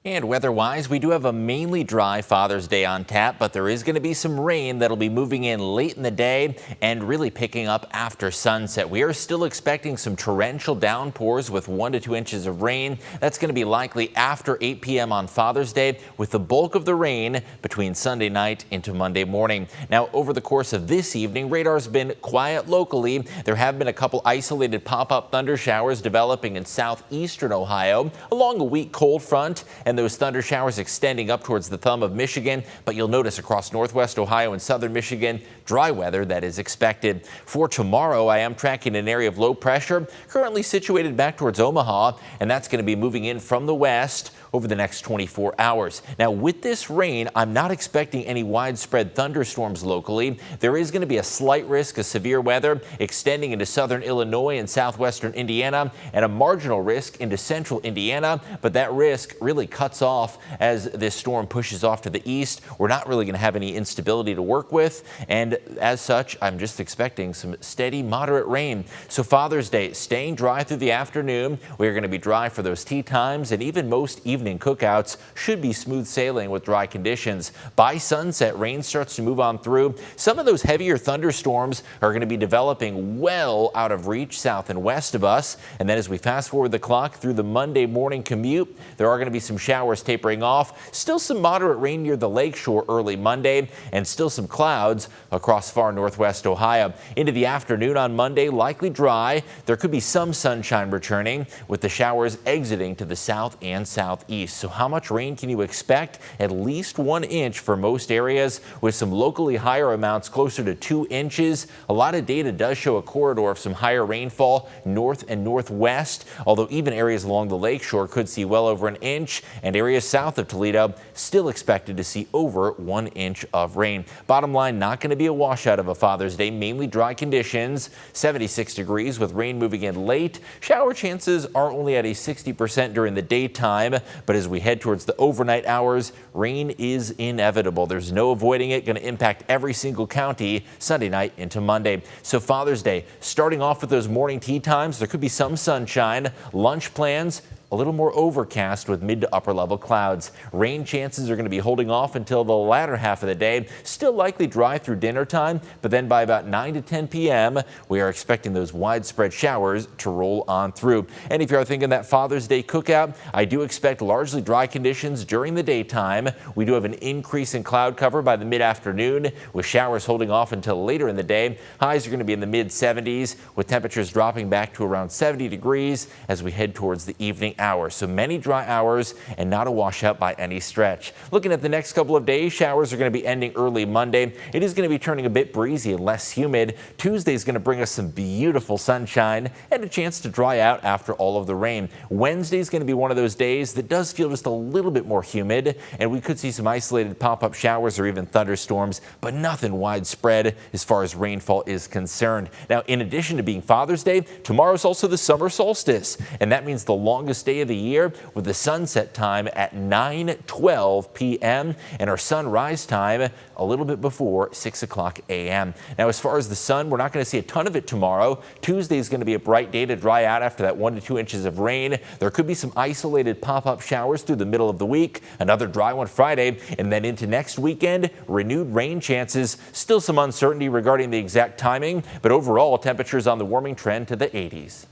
And weather-wise, we do have a mainly dry Father's Day on tap, but there is going to be some rain that'll be moving in late in the day and really picking up after sunset. We are still expecting some torrential downpours with 1 to 2 inches of rain. That's going to be likely after 8 p.m. on Father's Day, with the bulk of the rain between Sunday night into Monday morning. Now, over the course of this evening, radar's been quiet locally. There have been a couple isolated pop-up thunder showers developing in southeastern Ohio along a weak cold front, and those thunder showers extending up towards the thumb of Michigan. But you'll notice across northwest Ohio and southern Michigan, dry weather that is expected. For tomorrow, I am tracking an area of low pressure currently situated back towards Omaha, and that's going to be moving in from the west over the next 24 hours. Now, with this rain, I'm not expecting any widespread thunderstorms locally. There is going to be a slight risk of severe weather extending into southern Illinois and southwestern Indiana, and a marginal risk into central Indiana, but that risk really cuts off as this storm pushes off to the east. We're not really going to have any instability to work with, and as such, I'm just expecting some steady, moderate rain. So Father's Day, staying dry through the afternoon. We're going to be dry for those tea times, and even most evening cookouts should be smooth sailing with dry conditions. By sunset, rain starts to move on through. Some of those heavier thunderstorms are going to be developing well out of reach south and west of us. And then as we fast forward the clock through the Monday morning commute, there are going to be some showers tapering off. Still some moderate rain near the lakeshore early Monday, and still some clouds across far northwest Ohio. Into the afternoon on Monday, likely dry. There could be some sunshine returning, with the showers exiting to the south and southeast. So how much rain can you expect? At least 1 inch for most areas, with some locally higher amounts closer to 2 inches. A lot of data does show a corridor of some higher rainfall north and northwest, although even areas along the lakeshore could see well over 1 inch, and areas south of Toledo still expected to see over 1 inch of rain. Bottom line, not going to be a washout of a Father's Day. Mainly dry conditions, 76 degrees with rain moving in late. Shower chances are only at a 60% during the daytime, but as we head towards the overnight hours, rain is inevitable. There's no avoiding it. Going to impact every single county Sunday night into Monday. So Father's Day, starting off with those morning tea times, there could be some sunshine. Lunch plans, a little more overcast with mid to upper level clouds. Rain chances are going to be holding off until the latter half of the day. Still likely dry through dinner time, but then by about 9 to 10 p.m., we are expecting those widespread showers to roll on through. And if you're thinking that Father's Day cookout, I do expect largely dry conditions during the daytime. We do have an increase in cloud cover by the mid-afternoon, with showers holding off until later in the day. Highs are going to be in the mid-70s, with temperatures dropping back to around 70 degrees as we head towards the evening hours. So many dry hours and not a washout by any stretch. Looking at the next couple of days, showers are going to be ending early Monday. It is going to be turning a bit breezy and less humid. Tuesday is going to bring us some beautiful sunshine and a chance to dry out after all of the rain. Wednesday is going to be one of those days that does feel just a little bit more humid, and we could see some isolated pop-up showers or even thunderstorms, but nothing widespread as far as rainfall is concerned. Now, in addition to being Father's Day, tomorrow is also the summer solstice, and that means the longest day of the year, with the sunset time at 9:12 p.m. and our sunrise time a little bit before 6 o'clock a.m. Now, as far as the sun, we're not going to see a ton of it tomorrow. Tuesday is going to be a bright day to dry out after that 1 to 2 inches of rain. There could be some isolated pop-up showers through the middle of the week, another dry one Friday, and then into next weekend, renewed rain chances. Still some uncertainty regarding the exact timing, but overall temperatures on the warming trend to the 80s.